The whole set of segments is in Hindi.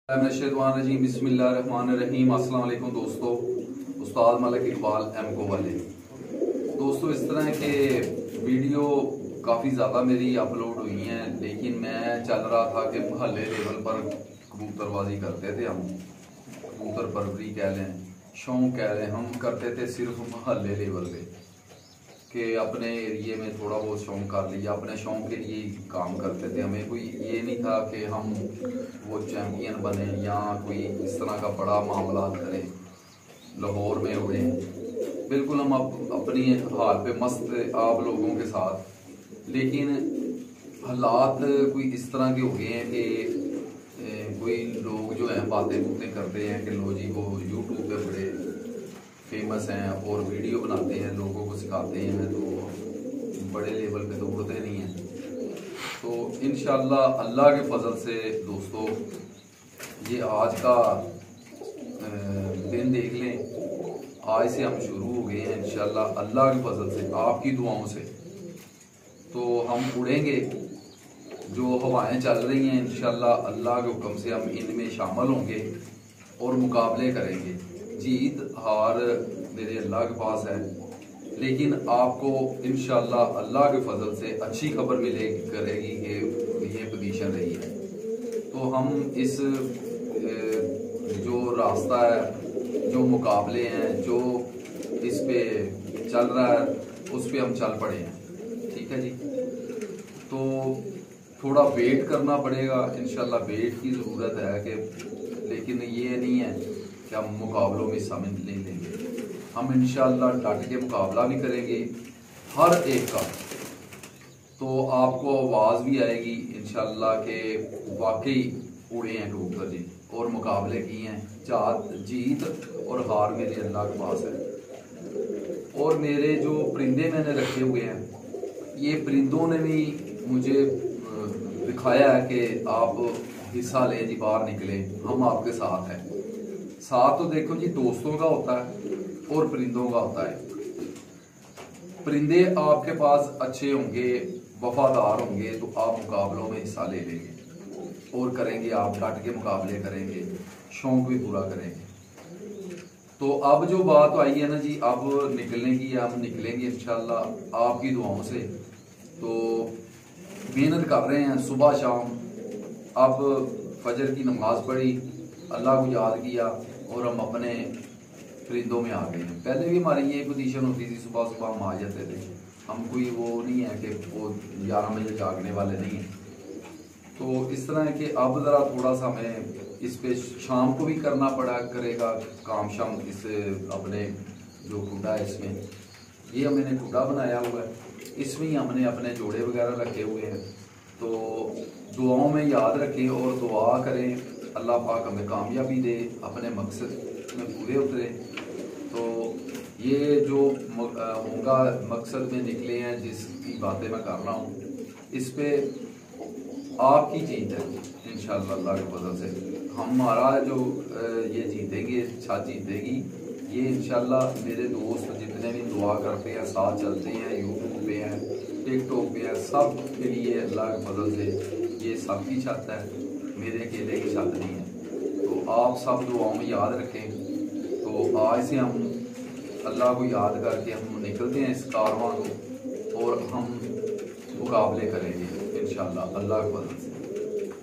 बिस्मिल्लाहिर्रहमानिर्रहीम। अस्सलाम वालेकुम दोस्तों, उस्ताद मलिक इकबाल एमको वाले। दोस्तों, इस तरह के वीडियो काफ़ी ज़्यादा मेरी अपलोड हुई हैं, लेकिन मैं चल रहा था कि महल्ले लेवल पर कबूतरबाजी करते थे हम। कबूतर परवरी कह लें, शौक कह लें, हम करते थे सिर्फ महल्ले लेवल पे कि अपने एरिए में थोड़ा बहुत शौक कर लिया, अपने शौक के लिए काम करते थे। हमें कोई ये नहीं था कि हम वो चैम्पियन बने या कोई इस तरह का बड़ा मामला करें, लाहौर में उड़े। बिल्कुल हम अपनी हाल पे मस्त आप लोगों के साथ। लेकिन हालात कोई इस तरह के हो गए हैं कि कोई लोग जो हैं बातें करते हैं कि लो जी वो यूट्यूब पे बड़े फेमस हैं और वीडियो बनाते हैं, लोगों को सिखाते हैं, तो बड़े लेवल पे तो उड़ते नहीं हैं। तो इंशाल्लाह अल्लाह के फजल से दोस्तों, ये आज का दिन देख लें, आज से हम शुरू हो गए हैं इंशाल्लाह अल्लाह के फजल से, आपकी दुआओं से तो हम उड़ेंगे। जो हवाएं चल रही हैं इंशाल्लाह अल्लाह के हुक्म से हम इनमें शामिल होंगे और मुकाबले करेंगे। जीत हार मेरे अल्लाह के पास है, लेकिन आपको इंशाल्लाह अल्लाह के फजल से अच्छी खबर मिलेगी करेगी कि ये पोजीशन रही है। तो हम इस जो रास्ता है, जो मुकाबले हैं, जो इस पे चल रहा है, उस पे हम चल पड़े हैं। ठीक है जी। तो थोड़ा वेट करना पड़ेगा इंशाल्लाह, वेट की ज़रूरत है कि, लेकिन ये नहीं है कि हम मुकाबलों में हिस्सा नहीं लेंगे। हम इंशाल्लाह डट के मुकाबला भी करेंगे हर एक का। तो आपको आवाज़ भी आएगी इंशाल्लाह कि वाकई उड़े हैं कबूतर जी और मुकाबले किए हैं। जीत और हार मेरे अल्लाह के पास है। और मेरे जो परिंदे मैंने रखे हुए हैं, ये परिंदों ने भी मुझे दिखाया है कि आप हिस्सा लें जी, बाहर निकले, हम आपके साथ हैं। साथ तो देखो जी दोस्तों का होता है और परिंदों का होता है। परिंदे आपके पास अच्छे होंगे, वफादार होंगे, तो आप मुकाबलों में हिस्सा ले लेंगे और करेंगे, आप डट के मुकाबले करेंगे, शौक भी पूरा करेंगे। तो अब जो बात आई है ना जी, अब निकलने की, हम निकलेंगे इंशाल्लाह आपकी दुआओं से। तो मेहनत कर रहे हैं सुबह शाम। अब फजर की नमाज पढ़ी, अल्लाह को याद किया और हम अपने परिंदों में आ गए हैं। पहले भी हमारी ये पोजीशन होती थी, सुबह सुबह हम आ जाते थे। हम कोई वो नहीं है कि वो 11 बजे जागने वाले नहीं हैं। तो इस तरह है कि अब ज़रा थोड़ा सा हमें इस पे शाम को भी करना पड़ा करेगा काम शाम। इस अपने जो खुदा है इसमें, ये मैंने खुदा बनाया हुआ है, इसमें ही हमने अपने जोड़े वगैरह रखे हुए हैं। तो दुआओं में याद रखें और दुआ करें, अल्लाह पाक हमें कामयाबी दे, अपने मकसद में पूरे उतरे। तो ये जो होगा मकसद में निकले हैं, जिसकी बातें मैं कर रहा हूँ, इस पे आपकी जीत है इंशाल्लाह अल्लाह के फजल से। हमारा जो ये जीतेंगे, छत जीतेगी ये इंशाल्लाह। मेरे दोस्त जितने भी दुआ करते हैं, साथ चलते हैं, यूट्यूब पे हैं, टिकटॉक पे हैं, सब के लिए अल्लाह के फजल से ये सबकी छत है, मेरे अकेले की छत नहीं है। तो आप सब दुआओं में याद रखें। तो आज से हम अल्लाह को याद करके हम निकलते हैं इस कारवां को और हम मुकाबले करेंगे इंशाल्लाह अल्लाह के फजल से।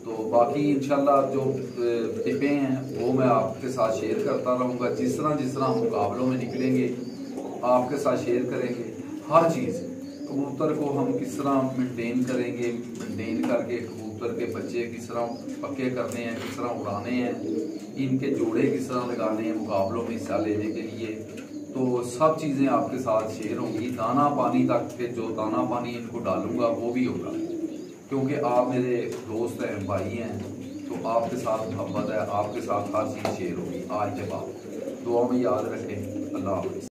तो बाकी इंशाल्लाह जो टिपें हैं वो मैं आपके साथ शेयर करता रहूँगा। जिस तरह हम मुकाबलों में निकलेंगे आपके साथ शेयर करेंगे हर चीज़। कबूतर को हम किस तरह मेंटेन करेंगे, मेंटेन करके कबूतर के बच्चे किस तरह पक्के करने हैं, किस तरह उड़ाने हैं, इनके जोड़े किस तरह लगाने हैं मुकाबलों में हिस्सा लेने के लिए, तो सब चीज़ें आपके साथ शेयर होंगी। दाना पानी तक के जो दाना पानी इनको डालूंगा वो भी होगा, क्योंकि आप मेरे दोस्त हैं, भाई हैं। तो आपके साथ मोहब्बत है, आपके साथ हर चीज़ शेयर होगी। आज के बाद दुआ में याद रखें। अल्लाह हाफ़िज़।